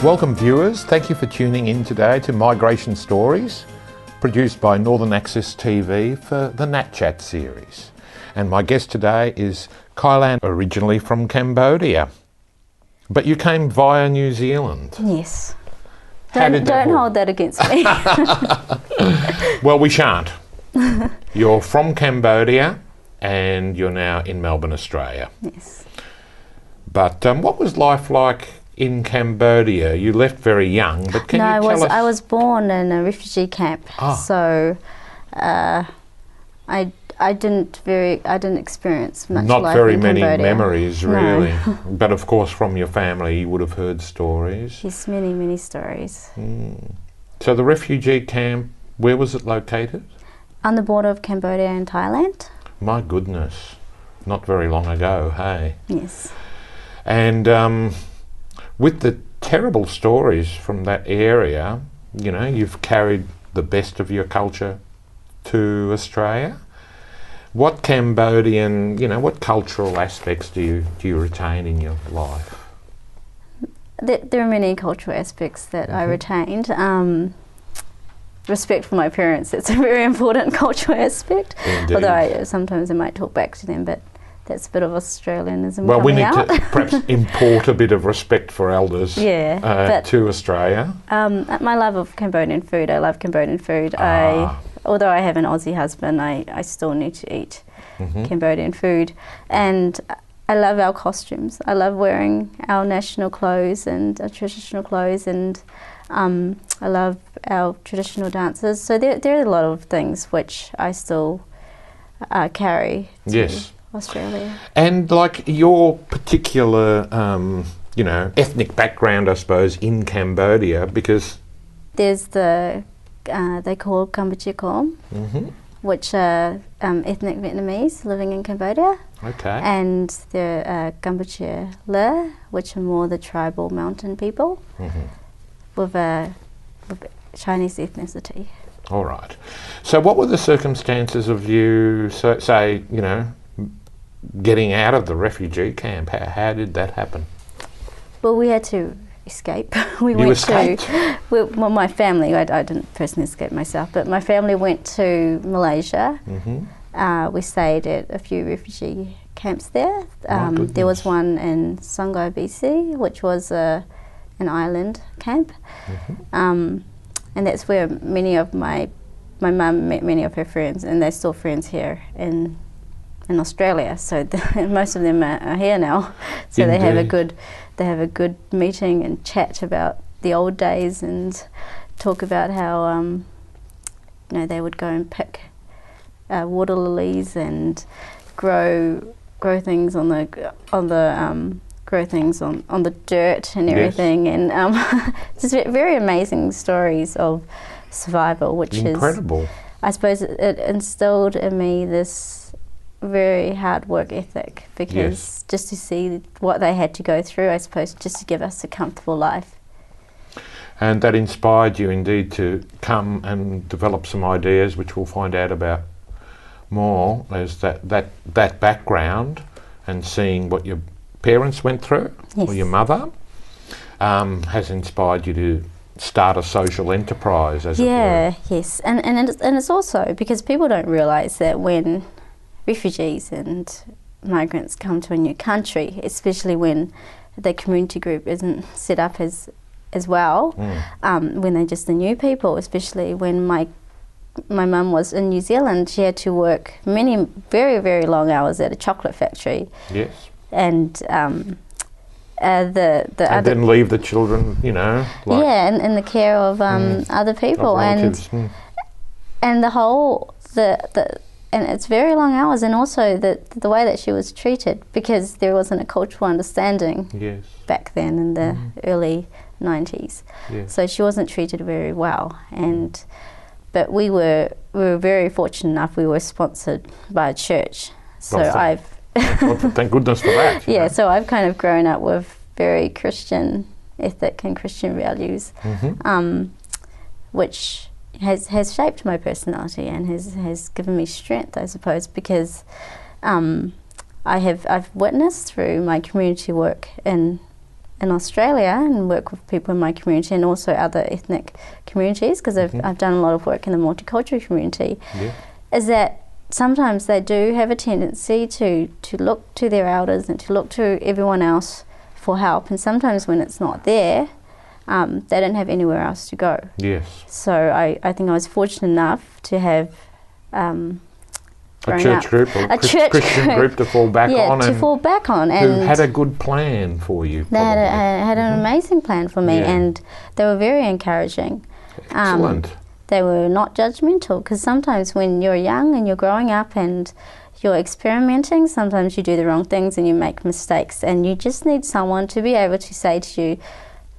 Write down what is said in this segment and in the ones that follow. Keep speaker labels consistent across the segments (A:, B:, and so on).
A: Welcome viewers, thank you for tuning in today to Migration Stories, produced by Northern Access TV for the NAT Chat series. And my guest today is Kalyan, originally from Cambodia. But you came via New Zealand.
B: Yes.
A: Don't
B: hold that against me.
A: Well, we shan't. You're from Cambodia and you're now in Melbourne, Australia.
B: Yes.
A: But what was life like in Cambodia? You left very young, but can you tell us?
B: I was born in a refugee camp, so I didn't experience much
A: Not
B: life
A: very
B: in
A: many
B: Cambodia.
A: memories, really.
B: No.
A: But of course, from your family, you would have heard stories.
B: Yes, many stories.
A: So the refugee camp, where was it located?
B: On the border of Cambodia and Thailand.
A: My goodness, not very long ago, hey?
B: Yes.
A: And with the terrible stories from that area, you know, you've carried the best of your culture to Australia. What Cambodian, what cultural aspects do you retain in your life?
B: There are many cultural aspects that I retained. Respect for my parents, it's a very important cultural aspect.
A: Indeed.
B: Although sometimes I might talk back to them, but that's a bit of Australianism
A: Well, we
B: coming
A: need
B: out.
A: to perhaps import a bit of respect for elders to Australia.
B: My love of Cambodian food, I love Cambodian food. Although I have an Aussie husband, I still need to eat Cambodian food. And I love our costumes. I love wearing our national clothes and our traditional clothes, and I love our traditional dances. So there are a lot of things which I still carry to Australia.
A: And like your particular, ethnic background, I suppose, in Cambodia, because
B: there's they call Kampuchea, which are ethnic Vietnamese living in Cambodia.
A: Okay.
B: And the Kampuchea Le, which are more the tribal mountain people with Chinese ethnicity.
A: All right. So what were the circumstances of you, getting out of the refugee camp? How did that happen?
B: Well, we had to escape. My family, I didn't personally escape myself, but my family went to Malaysia. We stayed at a few refugee camps there. There was one in Songhai, BC, which was an island camp. And that's where many of my mum met many of her friends, and they're still friends here in Australia. So most of them are here now. So
A: Indeed.
B: they have a good meeting and chat about the old days and talk about how they would go and pick water lilies and grow things on the dirt and everything. And just very amazing stories of survival, which
A: incredible.
B: I suppose it instilled in me this very hard work ethic, because just to see what they had to go through, I suppose, just to give us a comfortable life.
A: And that inspired you indeed to come and develop some ideas, which we'll find out about more, as that background and seeing what your parents went through, or your mother, has inspired you to start a social enterprise, as it were.
B: Yes, and it's also because people don't realise that when refugees and migrants come to a new country, especially when the community group isn't set up as well, when they're just the new people, especially when my mum was in New Zealand, she had to work many very, very long hours at a chocolate factory.
A: Yes.
B: And
A: and then leave the children, in
B: the care of other people, and the whole and it's very long hours, and also the way that she was treated, because there wasn't a cultural understanding back then in the early 90s. So she wasn't treated very well, but we were very fortunate enough. We were sponsored by a church, so
A: thank goodness for that.
B: So I've kind of grown up with very Christian ethic and Christian values, which has shaped my personality and has given me strength, I suppose, because I've witnessed through my community work in in Australia and work with people in my community and also other ethnic communities, because I've done a lot of work in the multicultural community, is that sometimes they do have a tendency to look to their elders and to look to everyone else for help, and sometimes when it's not there, they don't have anywhere else to go.
A: Yes.
B: So I think I was fortunate enough to have
A: a church group or Christian group to fall back on.
B: To fall back on.
A: And who had a good plan for you.
B: They had an amazing plan for me, and they were very encouraging.
A: Excellent.
B: They were not judgmental, because sometimes when you're young and you're growing up and you're experimenting, sometimes you do the wrong things and you make mistakes, and you just need someone to be able to say to you,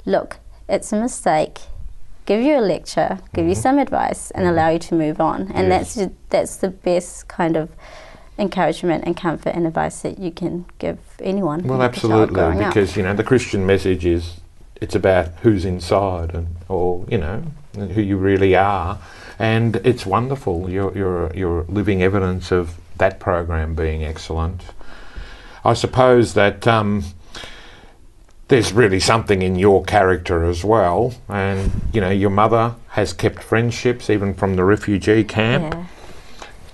B: look, it's a mistake, give you a lecture, give you some advice, and allow you to move on. And that's the best kind of encouragement and comfort and advice that you can give anyone.
A: Well, absolutely, because the Christian message is it's about who's inside or who you really are, and it's wonderful. You're living evidence of that program being excellent. I suppose that there's really something in your character as well, and your mother has kept friendships even from the refugee camp.
B: Yeah.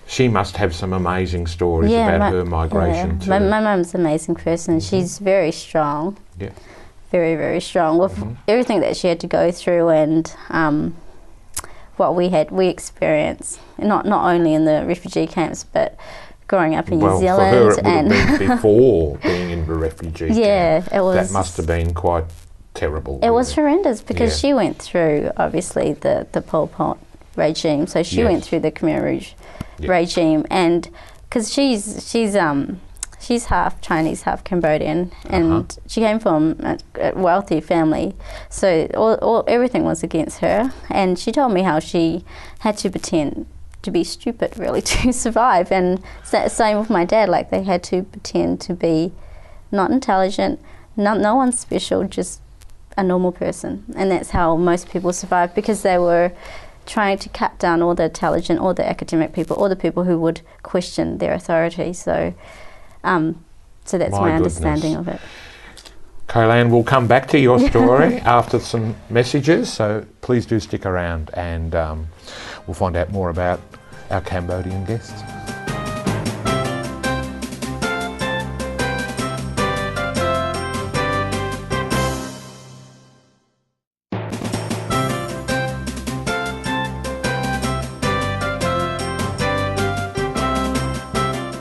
A: She must have some amazing stories about her migration too.
B: My mum's an amazing person. She's very strong.
A: Yeah.
B: Very, very strong with everything that she had to go through, and what we experienced, not only in the refugee camps, but growing up in New Zealand.
A: For her it would have been before being in the refugee camp.
B: It was.
A: That must have been quite terrible.
B: It was horrendous, because she went through, obviously, the Pol Pot regime. So she went through the Khmer Rouge regime, and because she's half Chinese, half Cambodian, and she came from a wealthy family, so everything was against her. And she told me how she had to pretend to be stupid, really, to survive. And same with my dad, like they had to pretend to be not intelligent, no one special, just a normal person. And that's how most people survived, because they were trying to cut down all the intelligent, all the academic people, all the people who would question their authority. So that's my understanding of it.
A: Kalyan, we'll come back to your story after some messages, so please do stick around, and we'll find out more about our Cambodian guests.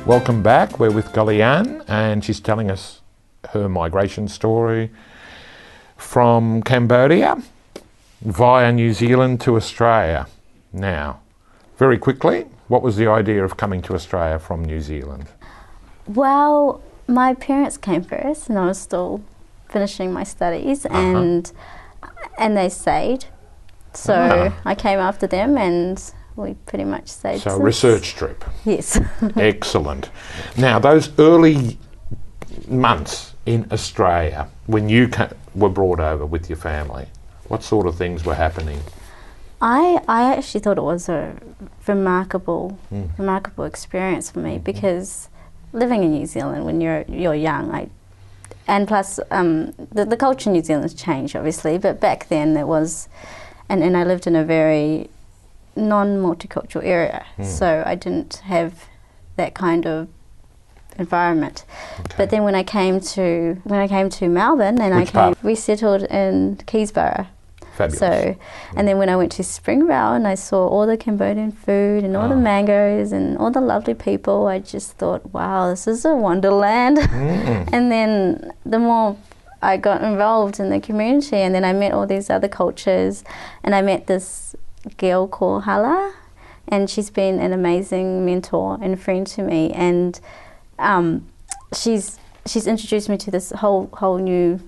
A: Welcome back. We're with Kalyan, and she's telling us her migration story from Cambodia via New Zealand to Australia. Now, very quickly, what was the idea of coming to Australia from New Zealand?
B: Well, my parents came first, and I was still finishing my studies, and they stayed. So I came after them, and we pretty much stayed.
A: So a research trip.
B: Yes.
A: Excellent. Now, those early months in Australia, when you were brought over with your family, what sort of things were happening?
B: I actually thought it was a remarkable experience for me, because living in New Zealand when you're young, and plus the culture in New Zealand has changed, obviously, but back then there was, and I lived in a very non-multicultural area, so I didn't have that kind of environment. Okay. But then when I came to Melbourne, and we settled in Keysborough.
A: Fabulous.
B: So, and then when I went to Springvale and I saw all the Cambodian food and all the mangoes and all the lovely people, I just thought, wow, this is a wonderland. And then the more I got involved in the community, and then I met all these other cultures, and I met this girl called Hala, and she's been an amazing mentor and friend to me, and she's introduced me to this whole new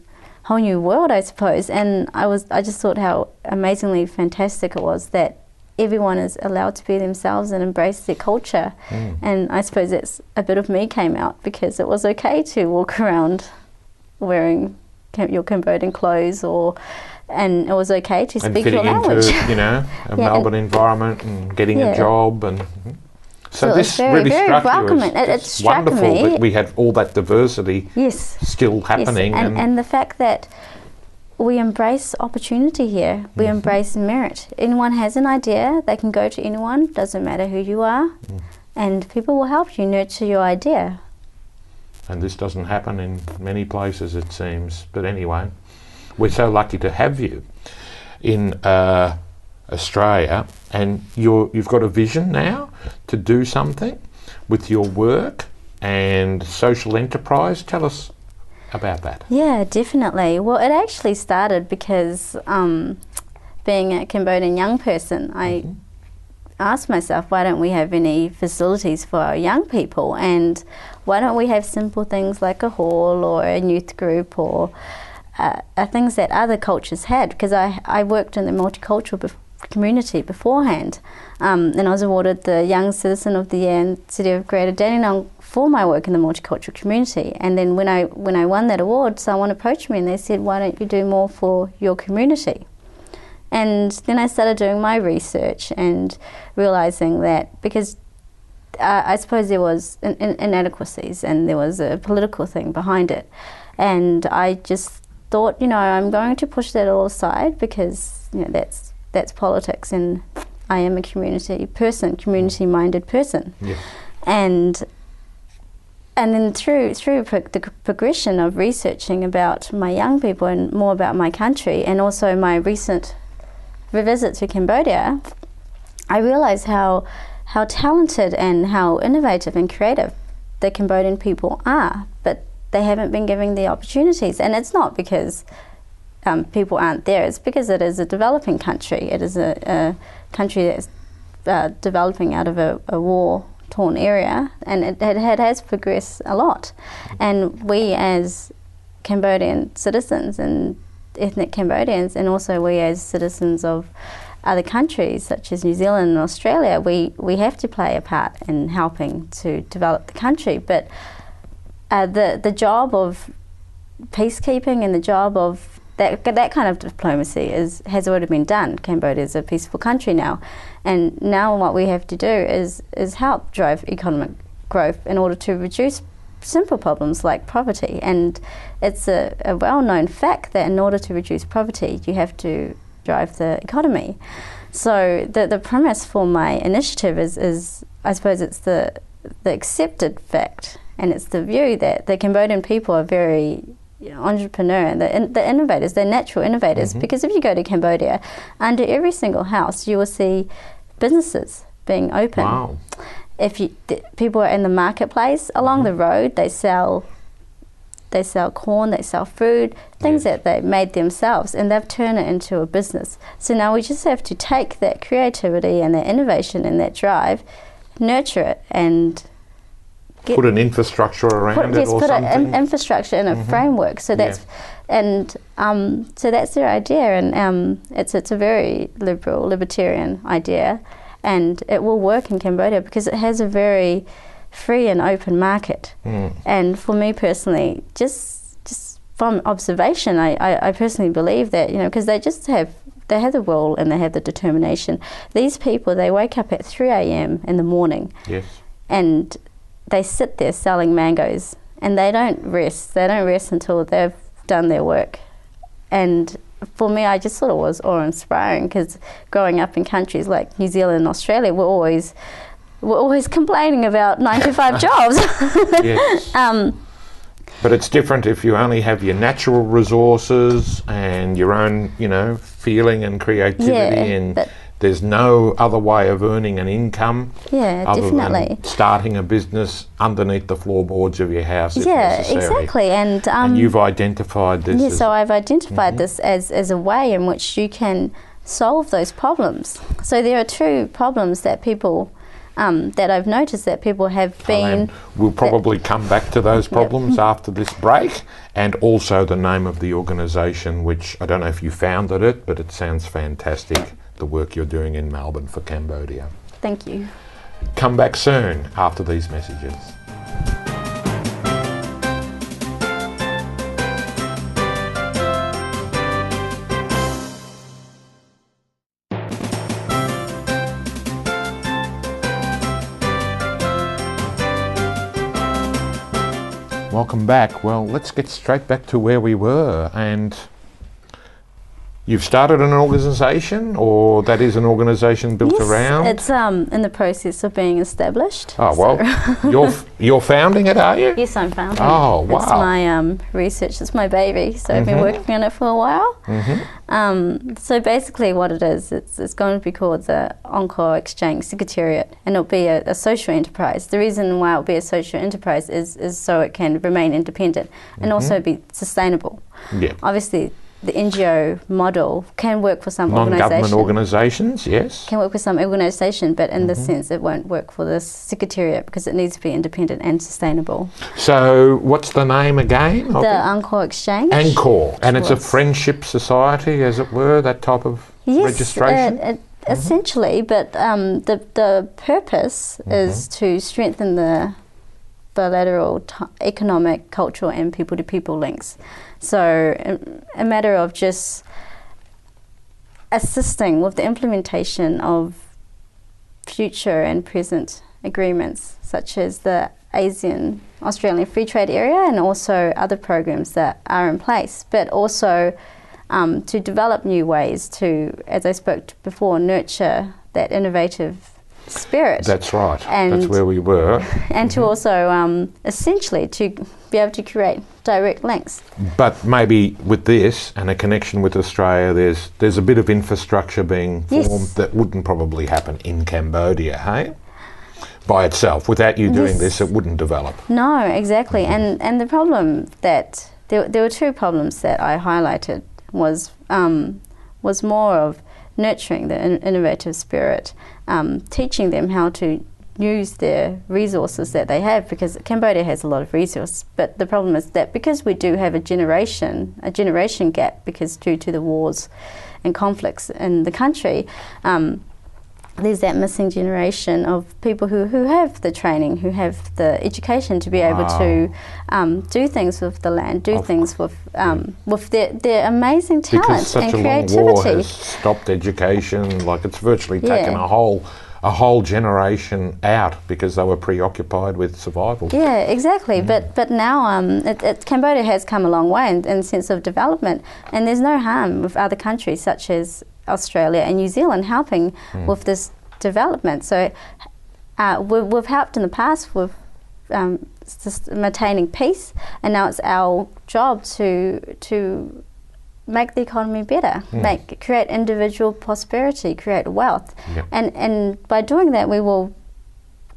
B: world, I suppose. And I just thought how amazingly fantastic it was that everyone is allowed to be themselves and embrace their culture. And I suppose that's a bit of me came out, because it was okay to walk around wearing your Cambodian clothes, and it was okay to speak your language.
A: And fitting into, a Melbourne environment and getting a job. And So
B: it
A: this
B: was very,
A: really
B: very
A: struck
B: welcoming.
A: you as
B: It struck
A: wonderful
B: me.
A: that we have all that diversity
B: Yes.
A: still happening.
B: Yes. And the fact that we embrace opportunity here. We embrace merit. Anyone has an idea, they can go to anyone, doesn't matter who you are, and people will help you nurture your idea.
A: And this doesn't happen in many places, it seems. But anyway, we're so lucky to have you in Australia, and you've got a vision now to do something with your work and social enterprise. Tell us about that.
B: Yeah, definitely. Well, it actually started because being a Cambodian young person, I asked myself, why don't we have any facilities for our young people, and why don't we have simple things like a hall or a youth group or things that other cultures had, because I worked in the multicultural community beforehand, and I was awarded the Young Citizen of the Year in City of Greater Dandenong for my work in the multicultural community. And then when I won that award, someone approached me and they said, why don't you do more for your community? And then I started doing my research and realising that, because I suppose there was inadequacies and there was a political thing behind it, and I just thought, I'm going to push that all aside, because that's politics, and I am a community-minded person.
A: Yeah.
B: And then through the progression of researching about my young people and more about my country, and also my recent visit to Cambodia, I realised how talented and how innovative and creative the Cambodian people are, but they haven't been given the opportunities. And it's not because people aren't there, it's because it is a developing country. It is a country that's developing out of a war-torn area, and it has progressed a lot. And we as Cambodian citizens and ethnic Cambodians, and also we as citizens of other countries such as New Zealand and Australia, we have to play a part in helping to develop the country. But the job of peacekeeping and the job of that kind of diplomacy has already been done. Cambodia is a peaceful country now, and now what we have to do is help drive economic growth in order to reduce simple problems like poverty. And it's a well-known fact that in order to reduce poverty, you have to drive the economy. So the premise for my initiative is I suppose it's the accepted fact, and it's the view that the Cambodian people are very entrepreneur, the innovators, they're natural innovators. Because if you go to Cambodia, under every single house you will see businesses being open.
A: Wow.
B: People are in the marketplace along the road, they sell corn, they sell food, things that they made themselves, and they've turned it into a business. So now we just have to take that creativity and that innovation and that drive, nurture it, and
A: put an infrastructure around it, or
B: put
A: something.
B: an infrastructure and a framework. So that's so that's their idea, and it's a very libertarian idea, and it will work in Cambodia because it has a very free and open market. And for me personally, just from observation, I personally believe that, because they have the will and they have the determination. These people, they wake up at 3 a.m. in the morning.
A: Yes.
B: And they sit there selling mangoes, and they don't rest. They don't rest until they've done their work. And for me, I just thought it was awe-inspiring, because growing up in countries like New Zealand and Australia, we're always complaining about 9-to-5 jobs.
A: Yes. But it's different if you only have your natural resources and your own, feeling and creativity, and there's no other way of earning an income other than starting a business underneath the floorboards of your house if necessary.
B: Exactly. And
A: you've identified this.
B: Yeah, so I've identified this as a way in which you can solve those problems. So there are two problems that people that I've noticed that people have been...
A: We'll probably come back to those problems after this break, and also the name of the organisation, which I don't know if you founded it, but it sounds fantastic, the work you're doing in Melbourne for Cambodia.
B: Thank you.
A: Come back soon after these messages. Welcome back. Well, let's get straight back to where we were. And you've started an organisation, or that is an organisation built around?
B: It's in the process of being established.
A: Oh, well, you're founding it, are you?
B: Yes, I'm founding it.
A: Oh, wow.
B: It's my research, it's my baby, so I've been working on it for a while. So basically what it is, it's going to be called the Encore Exchange Secretariat, and it'll be a social enterprise. The reason why it'll be a social enterprise is so it can remain independent and also be sustainable.
A: Yeah.
B: Obviously, the NGO model can work for some organisations.
A: Non-government organisations, yes.
B: Can work with some organisation, but in this sense it won't work for this secretariat because it needs to be independent and sustainable.
A: So what's the name again?
B: The Encore Exchange.
A: Encore. And it's a friendship society, as it were, that type of registration?
B: Essentially, but the purpose is to strengthen the bilateral economic, cultural and people-to-people links. So a matter of just assisting with the implementation of future and present agreements such as the ASEAN Australian Free Trade Area and also other programs that are in place, but also to develop new ways to, as I spoke before, nurture that innovative spirit.
A: That's right.
B: And
A: that's where we were.
B: And to also essentially to be able to create direct links.
A: But maybe with this and a connection with Australia, there's a bit of infrastructure being formed that wouldn't probably happen in Cambodia, hey? By itself. Without you doing this, it wouldn't develop.
B: No, exactly. And the problem that there were two problems that I highlighted was more of nurturing the innovative spirit, teaching them how to use their resources that they have, because Cambodia has a lot of resources, but the problem is that because we do have a generation gap, because due to the wars and conflicts in the country, there's that missing generation of people who have the training, who have the education to be able to do things with the land, do things with their amazing talent
A: because such
B: and
A: a
B: creativity.
A: long war has stopped education, like it's virtually taken a whole generation out because they were preoccupied with survival.
B: Yeah, exactly. But now Cambodia has come a long way in sense of development, and there's no harm with other countries such as Australia and New Zealand helping with this development. So we've helped in the past with maintaining peace, and now it's our job to make the economy better, create individual prosperity, create wealth. And by doing that we will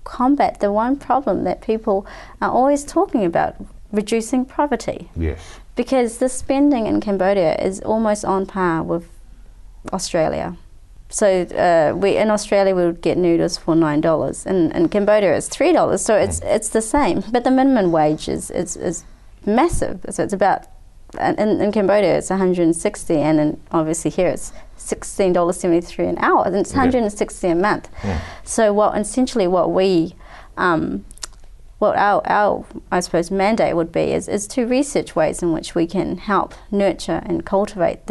B: combat the one problem that people are always talking about, reducing poverty. Yes. Because the spending in Cambodia is almost on par with Australia. So in Australia we would get noodles for $9, and in Cambodia it's $3. So it's the same, but the minimum wage is massive. So it's about in Cambodia it's $160, and then obviously here it's $16.73 an hour, and it's $160 a month. So what our I suppose mandate would be is to research ways in which we can help nurture and cultivate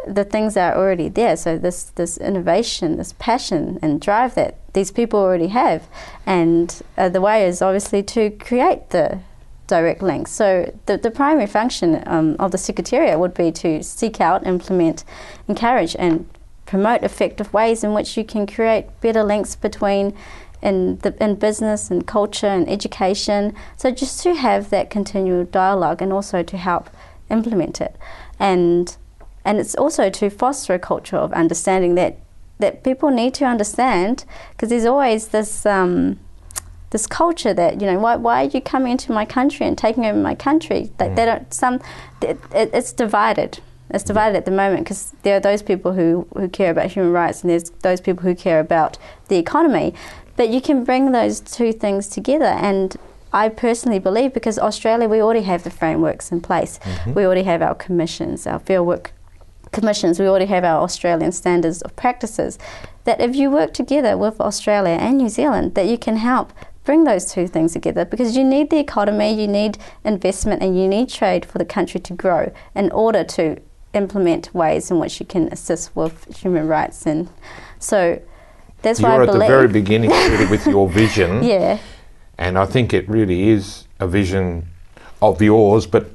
B: the things that are already there. So this innovation, this passion and drive that these people already have, and the way is obviously to create the direct links. So the primary function of the Secretariat would be to seek out, implement, encourage and promote effective ways in which you can create better links between in business and culture and education. So just to have that continual dialogue and also to help implement it. And it's also to foster a culture of understanding that people need to understand, because there's always this this culture that, you know, why are you coming into my country and taking over my country? Like they don't, it's divided. It's divided at the moment because there are those people who care about human rights and there's those people who care about the economy. But you can bring those two things together, and I personally believe, because Australia, we already have the frameworks in place. We already have our commissions, our fieldwork commissions, we already have our Australian standards of practices, that if you work together with Australia and New Zealand, that you can help bring those two things together, because you need the economy, you need investment and you need trade for the country to grow in order to implement ways in which you can assist with human rights. And so that's why I believe...
A: You're at the very beginning really with your vision. And I think it really is a vision of yours, but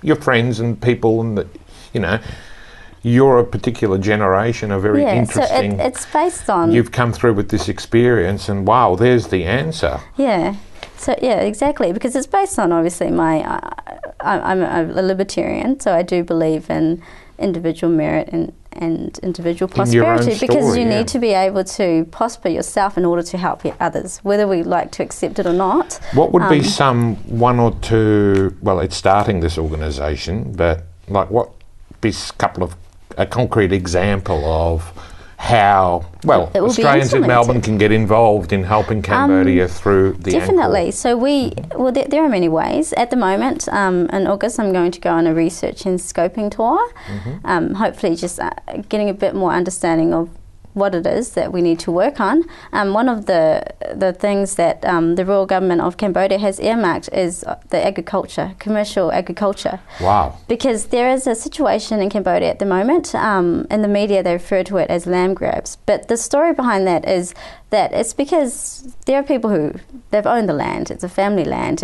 A: your friends and people, and you're a particular generation, a very interesting.
B: So it's based on.
A: You've come through with this experience, and wow, there's the answer.
B: Yeah. So exactly, because it's based on obviously I'm a libertarian, so I do believe in individual merit and individual prosperity, because you need to be able to prosper yourself in order to help others, whether we like to accept it or not.
A: What would be one or two? Well, it's starting this organisation, but like what be a concrete example of how Australians in Melbourne can get involved in helping Cambodia through the
B: definitely. So there are many ways. At the moment, in August, I'm going to go on a research and scoping tour. Hopefully, just getting a bit more understanding of what it is that we need to work on. One of the things that the Royal Government of Cambodia has earmarked is the agriculture, commercial agriculture.
A: Wow.
B: Because there is a situation in Cambodia at the moment, in the media they refer to it as land grabs. But the story behind that is that it's because there are people they've owned the land, it's a family land,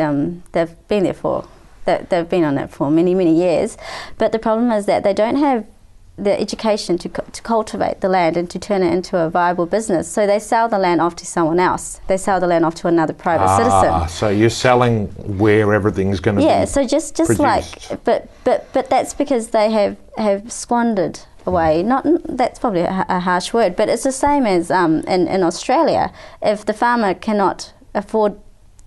B: they've been on it for many, many years. But the problem is that they don't have the education to cultivate the land and to turn it into a viable business. So they sell the land off to someone else. They sell the land off to another private citizen.
A: So you're selling where everything's going to be
B: so just
A: produced.
B: like, but that's because they have squandered away. That's probably a harsh word, but it's the same as in Australia. If the farmer cannot afford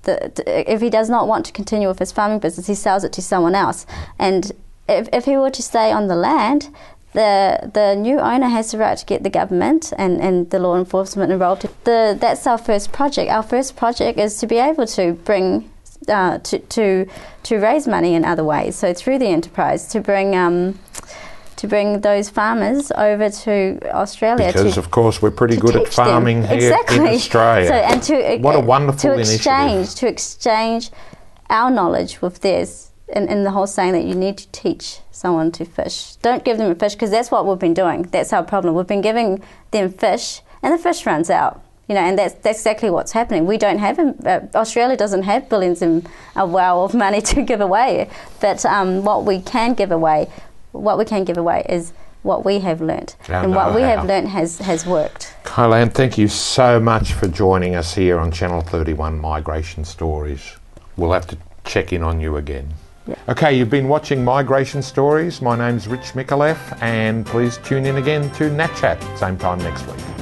B: if he does not want to continue with his farming business, he sells it to someone else. And if he were to stay on the land, the new owner has the right to get the government and the law enforcement involved. That's our first project. Our first project is to be able to bring to raise money in other ways. So through the enterprise, to bring those farmers over to Australia. Because
A: of course we're pretty good at farming here in Australia. So, what a wonderful initiative.
B: To exchange our knowledge with theirs. In the whole saying that you need to teach someone to fish. Don't give them a fish, because that's what we've been doing. That's our problem. We've been giving them fish, and the fish runs out. And that's exactly what's happening. We don't have Australia doesn't have billions and a wow of money to give away. But what we can give away is what we have learnt, and what we have learnt has worked.
A: Kalyan, thank you so much for joining us here on Channel 31 Migration Stories. We'll have to check in on you again.
B: Yeah.
A: Okay, you've been watching Migration Stories. My name's Richard Micallef, and please tune in again to NAT Chat, same time next week.